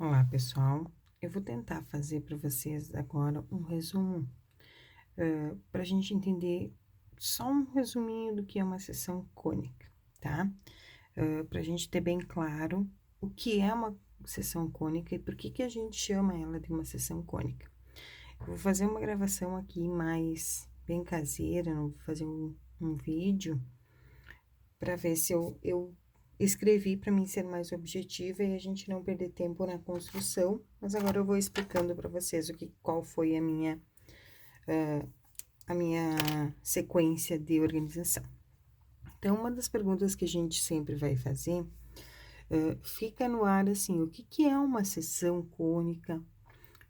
Olá, pessoal. Eu vou tentar fazer para vocês agora um resumo, para a gente entender só um resuminho do que é uma seção cônica, tá? Para a gente ter bem claro o que é uma seção cônica e por que que a gente chama ela de uma seção cônica. Eu vou fazer uma gravação aqui mais bem caseira, não vou fazer um vídeo para ver se eu escrevi para mim ser mais objetiva e a gente não perder tempo na construção, mas agora eu vou explicando para vocês qual foi a minha sequência de organização. Então, uma das perguntas que a gente sempre vai fazer, fica no ar assim, o que é uma seção cônica,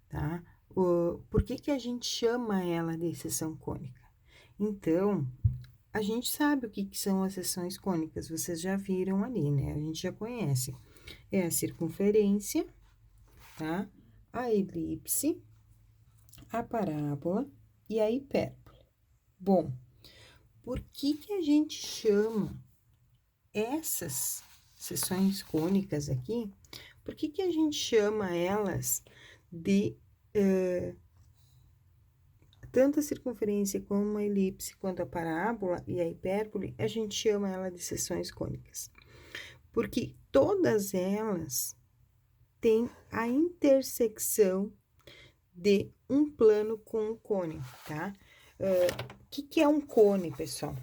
tá? Por que a gente chama ela de seção cônica? Então, a gente sabe o que são as seções cônicas, vocês já viram ali, né? A gente já conhece. É a circunferência, tá? A elipse, a parábola e a hipérbole. Bom, por que a gente chama essas seções cônicas aqui? Por que a gente chama elas de tanto a circunferência como a elipse, quanto a parábola e a hipérbole, a gente chama ela de seções cônicas? Porque todas elas têm a intersecção de um plano com um cone, tá? O que é um cone, pessoal?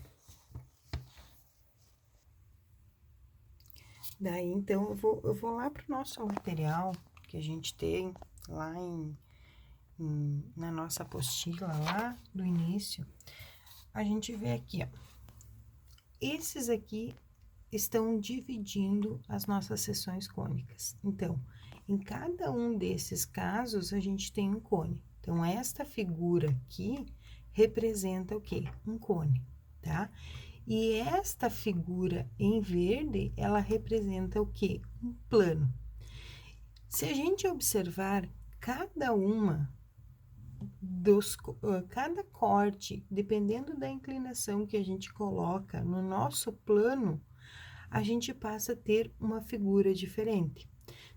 Daí, então, eu vou lá para o nosso material que a gente tem lá na nossa apostila, lá do início. A gente vê aqui, ó. Esses aqui estão dividindo as nossas seções cônicas. Então, em cada um desses casos, a gente tem um cone. Então, esta figura aqui representa o quê? Um cone, tá? E esta figura em verde, ela representa o quê? Um plano. Se a gente observar cada corte, dependendo da inclinação que a gente coloca no nosso plano, a gente passa a ter uma figura diferente.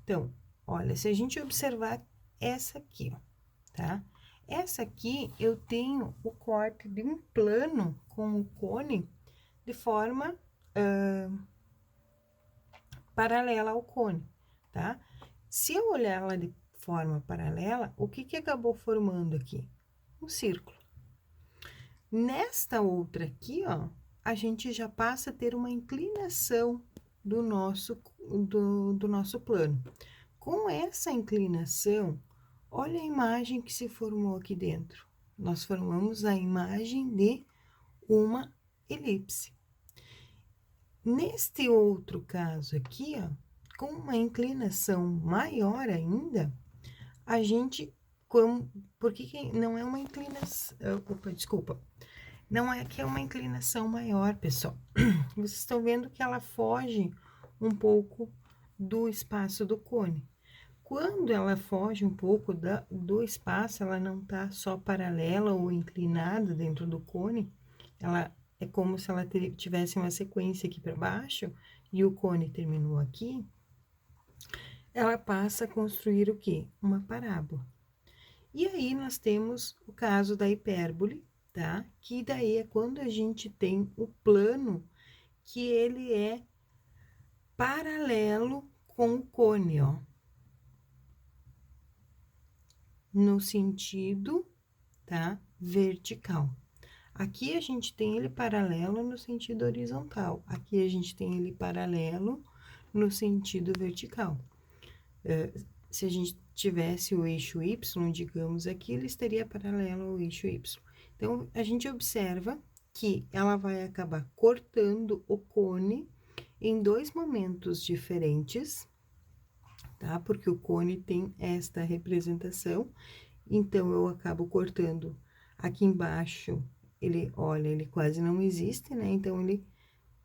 Então, olha, se a gente observar essa aqui, ó, tá? Essa aqui eu tenho o corte de um plano com o cone de forma paralela ao cone, tá? Se eu olhar ela de forma paralela, o que acabou formando aqui? Um círculo. Nesta outra aqui, ó, a gente já passa a ter uma inclinação do nosso plano. Com essa inclinação, olha a imagem que se formou aqui dentro. Nós formamos a imagem de uma elipse. Neste outro caso aqui, ó, com uma inclinação maior ainda, a gente, porque não é uma inclinação, opa, desculpa, não é que é uma inclinação maior, pessoal. Vocês estão vendo que ela foge um pouco do espaço do cone. Quando ela foge um pouco do espaço, ela não está só paralela ou inclinada dentro do cone, ela é como se ela tivesse uma sequência aqui para baixo e o cone terminou aqui, ela passa a construir o quê? Uma parábola. E aí, nós temos o caso da hipérbole, tá? Que daí é quando a gente tem o plano que ele é paralelo com o cone, ó. No sentido, tá? Vertical. Aqui a gente tem ele paralelo no sentido horizontal. Aqui a gente tem ele paralelo no sentido vertical. Se a gente tivesse o eixo Y, digamos aqui, ele estaria paralelo ao eixo Y. Então, a gente observa que ela vai acabar cortando o cone em dois momentos diferentes, tá? Porque o cone tem esta representação. Então, eu acabo cortando aqui embaixo, ele quase não existe, né? Então, ele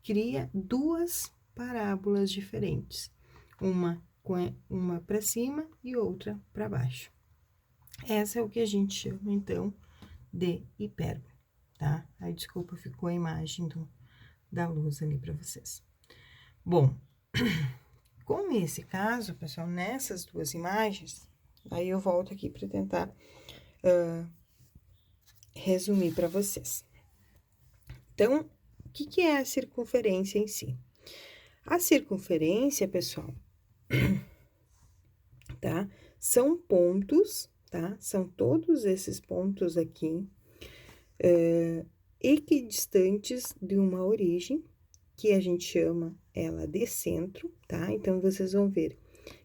cria duas parábolas diferentes. Uma para cima e outra para baixo. Essa é o que a gente chama, então, de hipérbole, tá? Aí, desculpa, ficou a imagem da luz ali para vocês. Bom, Com esse caso, pessoal, nessas duas imagens, aí eu volto aqui para tentar resumir para vocês. Então, o que é a circunferência em si? A circunferência, pessoal, tá? São pontos, tá? São todos esses pontos aqui, equidistantes de uma origem, que a gente chama ela de centro, tá? Então, vocês vão ver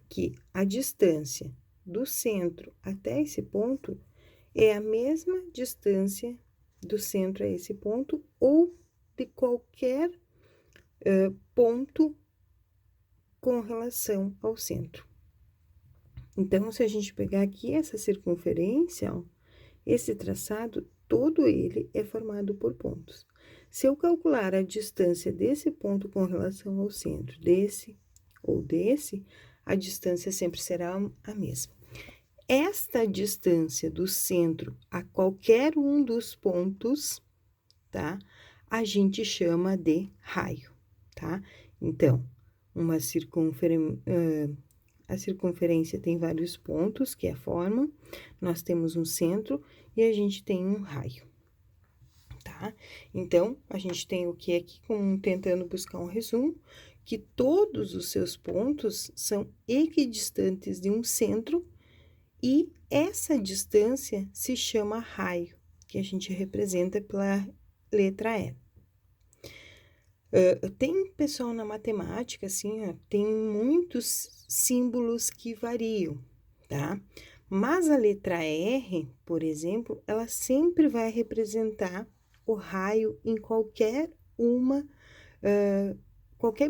que a distância do centro até esse ponto é a mesma distância do centro a esse ponto ou de qualquer ponto com relação ao centro. Então, se a gente pegar aqui essa circunferência, ó, esse traçado, todo ele é formado por pontos. Se eu calcular a distância desse ponto com relação ao centro, desse ou desse, a distância sempre será a mesma. Esta distância do centro a qualquer um dos pontos, tá? A gente chama de raio, tá? Então, a circunferência tem vários pontos que a formam, nós temos um centro e a gente tem um raio, tá? Então, a gente tem o que aqui, tentando buscar um resumo, que todos os seus pontos são equidistantes de um centro e essa distância se chama raio, que a gente representa pela letra E. Tem pessoal na matemática, assim, ó, tem muitos símbolos que variam, tá? Mas a letra R, por exemplo, ela sempre vai representar o raio em qualquer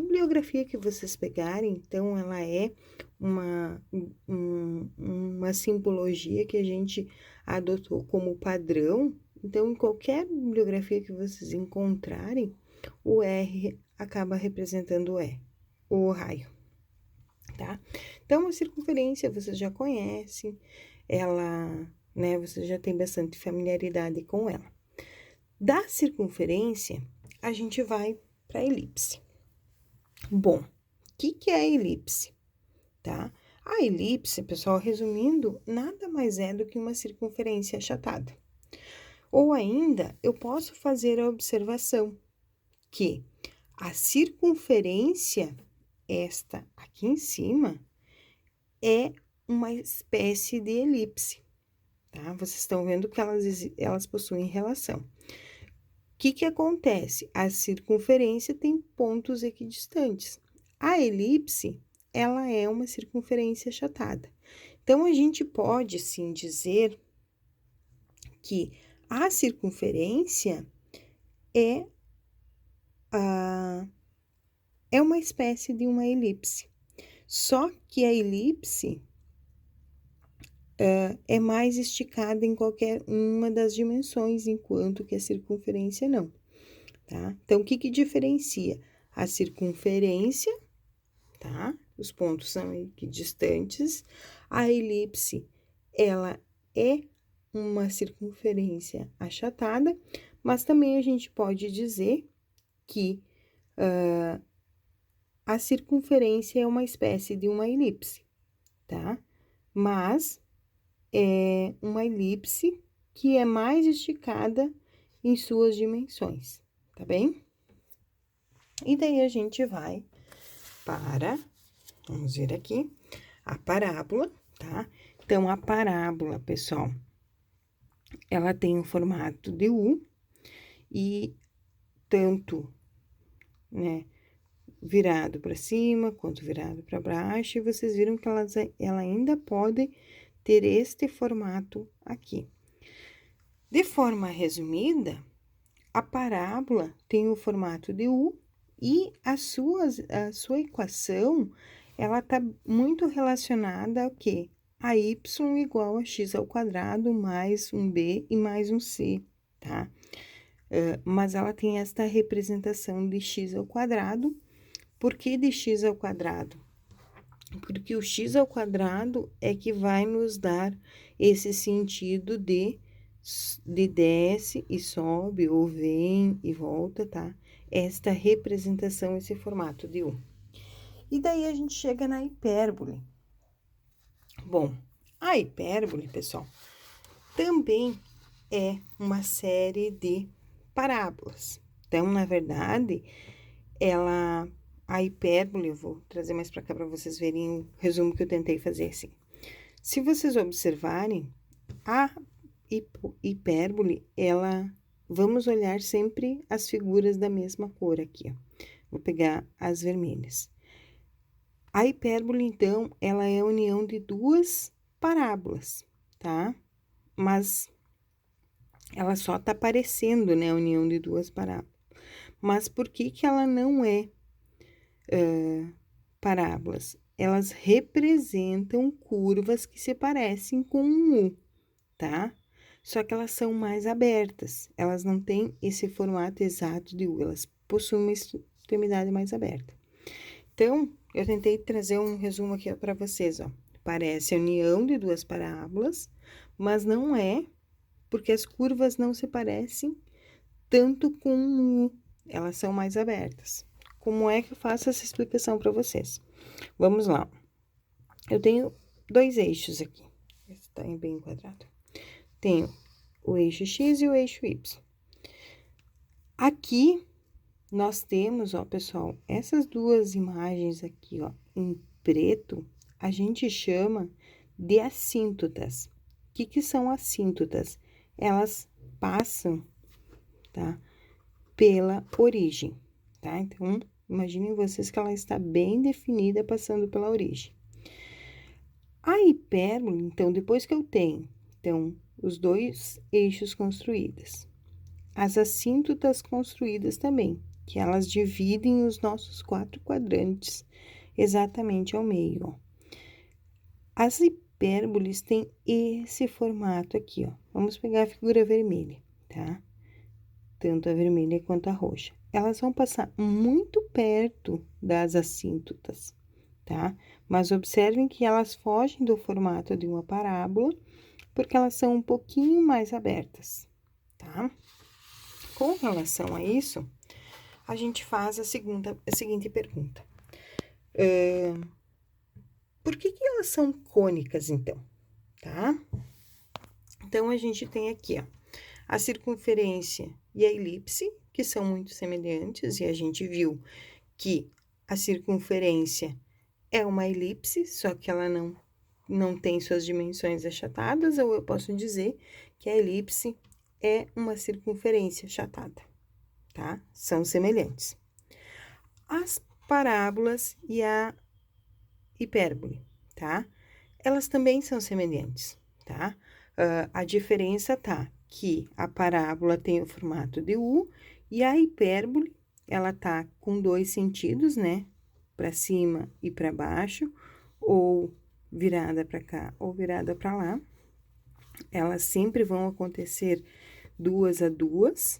bibliografia que vocês pegarem, então ela é uma simbologia que a gente adotou como padrão, então em qualquer bibliografia que vocês encontrarem, o R acaba representando o raio, tá? Então, a circunferência vocês já conhecem, ela, né, você já tem bastante familiaridade com ela. Da circunferência, a gente vai para a elipse. Bom, o que é a elipse, tá? A elipse, pessoal, resumindo, nada mais é do que uma circunferência achatada. Ou ainda, eu posso fazer a observação que a circunferência, esta aqui em cima, é uma espécie de elipse, tá? Vocês estão vendo que elas possuem relação. O que acontece? A circunferência tem pontos equidistantes. A elipse, ela é uma circunferência achatada. Então, a gente pode, sim, dizer que a circunferência é uma espécie de uma elipse. Só que a elipse é mais esticada em qualquer uma das dimensões, enquanto que a circunferência não, tá? Então, o que diferencia? A circunferência, tá? Os pontos são equidistantes. A elipse, ela é uma circunferência achatada, mas também a gente pode dizer que a circunferência é uma espécie de uma elipse, tá? Mas é uma elipse que é mais esticada em suas dimensões, tá bem? E daí a gente vai vamos ver aqui, a parábola, tá? Então, a parábola, pessoal, ela tem o formato de U e tanto, né, virado para cima quanto virado para baixo, e vocês viram que ela ainda pode ter este formato aqui. De forma resumida, a parábola tem o formato de U e a sua equação, ela está muito relacionada ao quê? A y igual a x ao quadrado mais um b e mais um c, tá? Mas ela tem esta representação de x ao quadrado. Por que de x ao quadrado? Porque o x ao quadrado é que vai nos dar esse sentido de desce e sobe, ou vem e volta, tá? Esta representação, esse formato de U. E daí a gente chega na hipérbole. Bom, a hipérbole, pessoal, também é uma série de parábolas. Então, na verdade, a hipérbole, eu vou trazer mais para cá para vocês verem o resumo que eu tentei fazer assim. Se vocês observarem, a hipérbole, vamos olhar sempre as figuras da mesma cor aqui, ó. Vou pegar as vermelhas. A hipérbole, então, ela é a união de duas parábolas, tá? Mas ela só tá aparecendo, né, a união de duas parábolas. Mas por que ela não é parábolas? Elas representam curvas que se parecem com um U, tá? Só que elas são mais abertas, elas não têm esse formato exato de U, elas possuem uma extremidade mais aberta. Então, eu tentei trazer um resumo aqui para vocês, ó. Parece a união de duas parábolas, mas não é, porque as curvas não se parecem tanto com um U, elas são mais abertas. Como é que eu faço essa explicação para vocês? Vamos lá. Eu tenho dois eixos aqui. Esse tá bem enquadrado. Tenho o eixo X e o eixo Y. Aqui, nós temos, ó, pessoal, essas duas imagens aqui, ó, em preto, a gente chama de assíntotas. O que são assíntotas? Elas passam, tá, pela origem, tá? Então, imaginem vocês que ela está bem definida passando pela origem. A hipérbole, então, depois que eu tenho, então, os dois eixos construídos, as assíntotas construídas também, que elas dividem os nossos 4 quadrantes exatamente ao meio, ó. As hipérboles têm esse formato aqui, ó. Vamos pegar a figura vermelha, tá? Tanto a vermelha quanto a roxa. Elas vão passar muito perto das assíntotas, tá? Mas observem que elas fogem do formato de uma parábola, porque elas são um pouquinho mais abertas, tá? Com relação a isso, a gente faz a seguinte pergunta. Por que elas são cônicas, então? Tá? Então, a gente tem aqui, ó, a circunferência e a elipse, que são muito semelhantes, e a gente viu que a circunferência é uma elipse, só que ela não tem suas dimensões achatadas, ou eu posso dizer que a elipse é uma circunferência achatada, tá? São semelhantes. As parábolas e a hipérbole, tá? Elas também são semelhantes, tá? A diferença tá que a parábola tem o formato de U e a hipérbole, ela tá com dois sentidos, né? Para cima e para baixo, ou virada para cá ou virada para lá. Elas sempre vão acontecer duas a duas.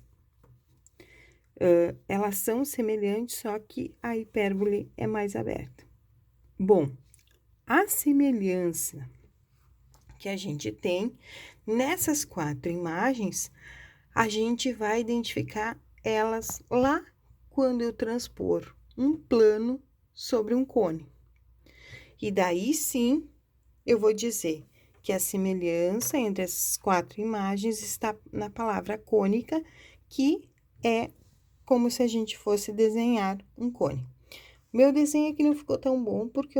Elas são semelhantes, só que a hipérbole é mais aberta. Bom, a semelhança que a gente tem nessas 4 imagens, a gente vai identificar elas lá quando eu transpor um plano sobre um cone. E daí sim, eu vou dizer que a semelhança entre essas 4 imagens está na palavra cônica, que é como se a gente fosse desenhar um cone. Meu desenho aqui não ficou tão bom porque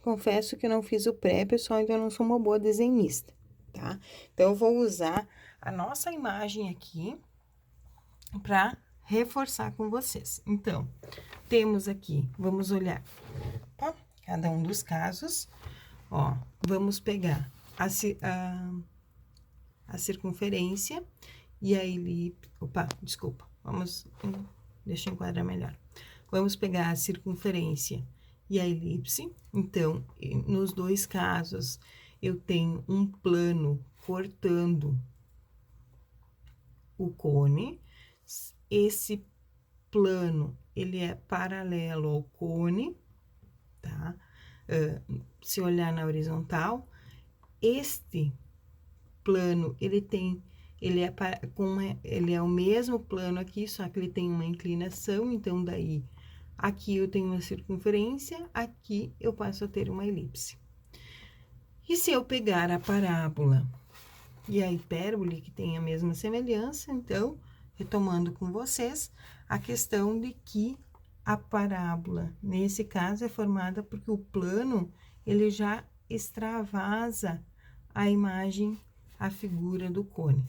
confesso que eu não fiz o pré, pessoal, então eu não sou uma boa desenhista, tá? Então, eu vou usar a nossa imagem aqui para reforçar com vocês. Então, temos aqui, vamos olhar, ó, cada um dos casos, ó, vamos pegar a circunferência e a elipse, deixa eu enquadrar melhor. Vamos pegar a circunferência e a elipse. Então, nos dois casos, eu tenho um plano cortando o cone. Esse plano, ele é paralelo ao cone, tá? Se olhar na horizontal, este plano, ele é o mesmo plano aqui, só que ele tem uma inclinação, então daí Aqui eu tenho uma circunferência, aqui eu passo a ter uma elipse. E se eu pegar a parábola e a hipérbole, que tem a mesma semelhança, então, retomando com vocês, a questão de que a parábola, nesse caso, é formada porque o plano, ele já extravasa a imagem, a figura do cone,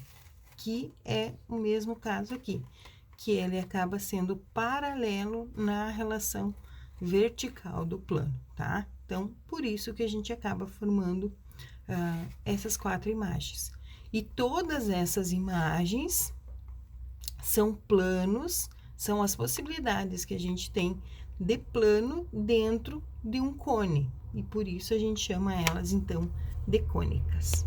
que é o mesmo caso aqui, que ele acaba sendo paralelo na relação vertical do plano, tá? Então, por isso que a gente acaba formando essas 4 imagens. E todas essas imagens são planos, são as possibilidades que a gente tem de plano dentro de um cone. E por isso a gente chama elas, então, de cônicas.